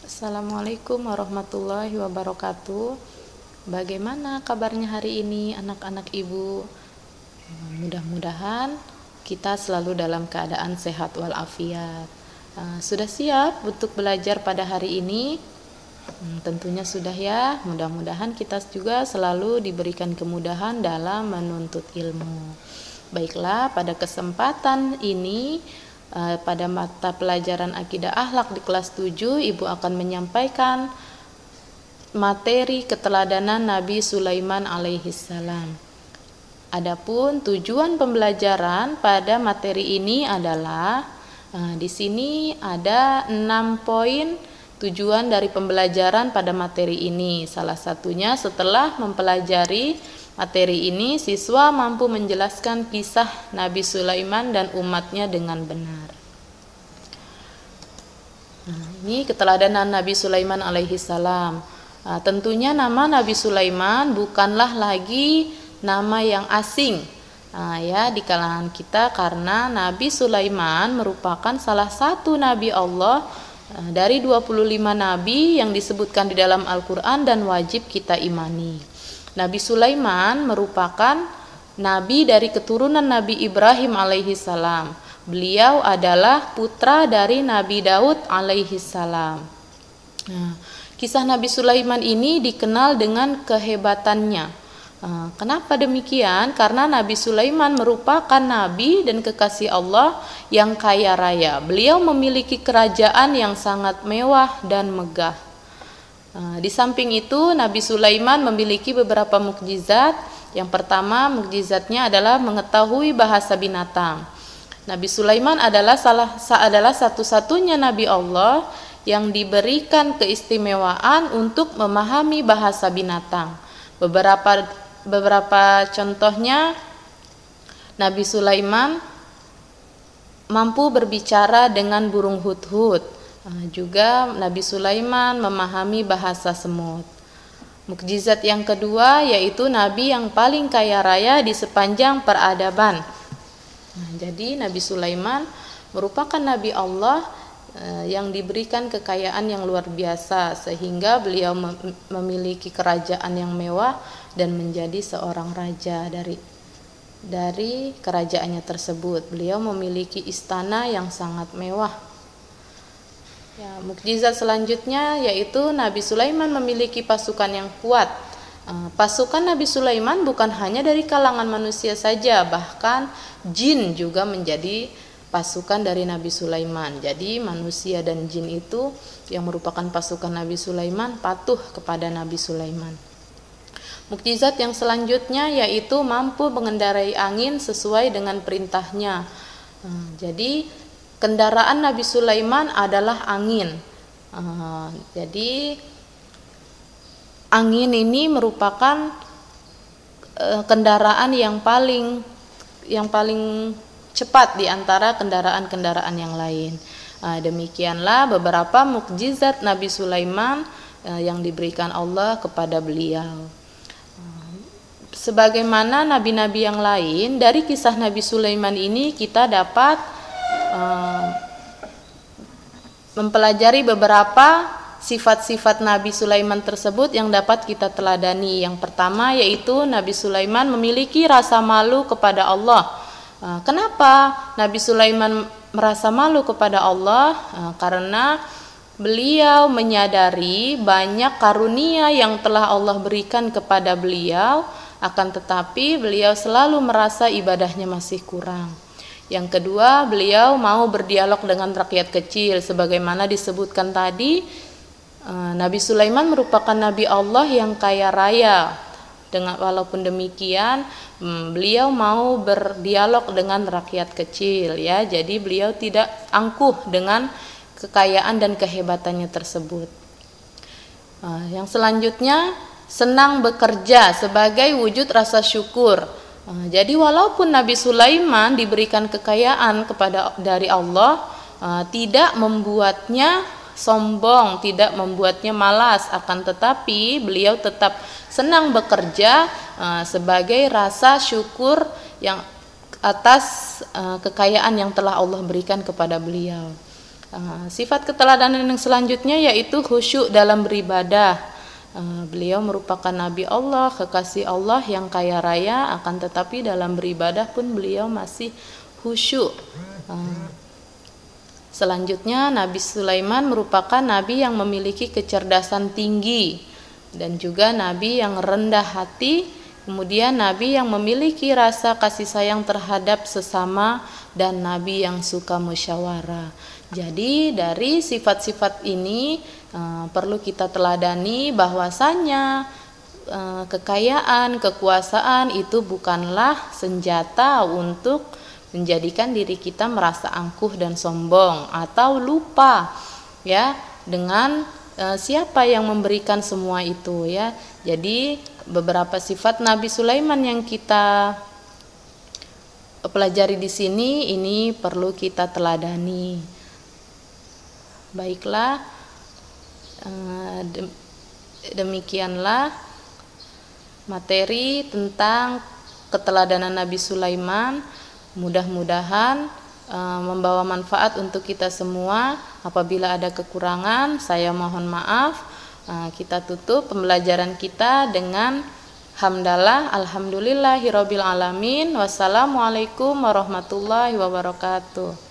Assalamualaikum warahmatullahi wabarakatuh. Bagaimana kabarnya hari ini anak-anak ibu? Mudah-mudahan kita selalu dalam keadaan sehat walafiat. Sudah siap untuk belajar pada hari ini? Tentunya sudah ya. Mudah-mudahan kita juga selalu diberikan kemudahan dalam menuntut ilmu. Baiklah, pada kesempatan ini pada mata pelajaran akidah akhlak di kelas 7, Ibu akan menyampaikan materi keteladanan Nabi Sulaiman alaihissalam. Adapun tujuan pembelajaran pada materi ini adalah di sini ada 6 poin tujuan dari pembelajaran pada materi ini. Salah satunya setelah mempelajari materi ini, siswa mampu menjelaskan kisah Nabi Sulaiman dan umatnya dengan benar. Ini keteladanan Nabi Sulaiman alaihissalam. Tentunya nama Nabi Sulaiman bukanlah lagi nama yang asing ya di kalangan kita, karena Nabi Sulaiman merupakan salah satu Nabi Allah dari 25 Nabi yang disebutkan di dalam Al-Quran dan wajib kita imani. Nabi Sulaiman merupakan Nabi dari keturunan Nabi Ibrahim alaihissalam. Beliau adalah putra dari Nabi Daud alaihissalam. Kisah Nabi Sulaiman ini dikenal dengan kehebatannya. Kenapa demikian? Karena Nabi Sulaiman merupakan Nabi dan kekasih Allah yang kaya raya. Beliau memiliki kerajaan yang sangat mewah dan megah. Di samping itu, Nabi Sulaiman memiliki beberapa mukjizat. Yang pertama, mukjizatnya adalah mengetahui bahasa binatang. Nabi Sulaiman adalah satu-satunya Nabi Allah yang diberikan keistimewaan untuk memahami bahasa binatang. Beberapa contohnya, Nabi Sulaiman mampu berbicara dengan burung hudhud. Juga Nabi Sulaiman memahami bahasa semut. Mukjizat yang kedua yaitu Nabi yang paling kaya raya di sepanjang peradaban. Jadi Nabi Sulaiman merupakan Nabi Allah yang diberikan kekayaan yang luar biasa, sehingga beliau memiliki kerajaan yang mewah dan menjadi seorang raja dari kerajaannya tersebut. Beliau memiliki istana yang sangat mewah. Mukjizat selanjutnya yaitu Nabi Sulaiman memiliki pasukan yang kuat. Pasukan Nabi Sulaiman bukan hanya dari kalangan manusia saja, bahkan jin juga menjadi pasukan dari Nabi Sulaiman. Jadi manusia dan jin itu yang merupakan pasukan Nabi Sulaiman patuh kepada Nabi Sulaiman. Mukjizat yang selanjutnya yaitu mampu mengendarai angin sesuai dengan perintahnya. Jadi kendaraan Nabi Sulaiman adalah angin. Jadi angin ini merupakan kendaraan yang paling cepat di antara kendaraan-kendaraan yang lain. Demikianlah beberapa mukjizat Nabi Sulaiman yang diberikan Allah kepada beliau. Sebagaimana nabi-nabi yang lain, dari kisah Nabi Sulaiman ini kita dapat mempelajari beberapa sifat-sifat Nabi Sulaiman tersebut yang dapat kita teladani. Yang pertama yaitu Nabi Sulaiman memiliki rasa malu kepada Allah. Kenapa Nabi Sulaiman merasa malu kepada Allah? Karena beliau menyadari banyak karunia yang telah Allah berikan kepada beliau, akan tetapi beliau selalu merasa ibadahnya masih kurang. Yang kedua, beliau mau berdialog dengan rakyat kecil. Sebagaimana disebutkan tadi, Nabi Sulaiman merupakan Nabi Allah yang kaya raya. Walaupun demikian, beliau mau berdialog dengan rakyat kecil ya. Jadi beliau tidak angkuh dengan kekayaan dan kehebatannya tersebut. Yang selanjutnya, senang bekerja sebagai wujud rasa syukur. Jadi walaupun Nabi Sulaiman diberikan kekayaan dari Allah, tidak membuatnya sombong, tidak membuatnya malas, akan tetapi beliau tetap senang bekerja sebagai rasa syukur yang atas kekayaan yang telah Allah berikan kepada beliau. Sifat keteladanan yang selanjutnya yaitu khusyuk dalam beribadah. Beliau merupakan Nabi Allah, kekasih Allah yang kaya raya, akan tetapi dalam beribadah pun beliau masih khusyuk. Selanjutnya, Nabi Sulaiman merupakan Nabi yang memiliki kecerdasan tinggi dan juga Nabi yang rendah hati, kemudian Nabi yang memiliki rasa kasih sayang terhadap sesama, dan Nabi yang suka musyawarah. Jadi dari sifat-sifat ini perlu kita teladani bahwasanya kekayaan, kekuasaan itu bukanlah senjata untuk menjadikan diri kita merasa angkuh dan sombong atau lupa ya dengan siapa yang memberikan semua itu ya. Jadi beberapa sifat Nabi Sulaiman yang kita pelajari di sini ini perlu kita teladani. Baiklah, demikianlah materi tentang keteladanan Nabi Sulaiman. Mudah-mudahan membawa manfaat untuk kita semua. Apabila ada kekurangan, saya mohon maaf. Kita tutup pembelajaran kita dengan hamdalah, alhamdulillahirabbil alamin. Wassalamualaikum warahmatullahi wabarakatuh.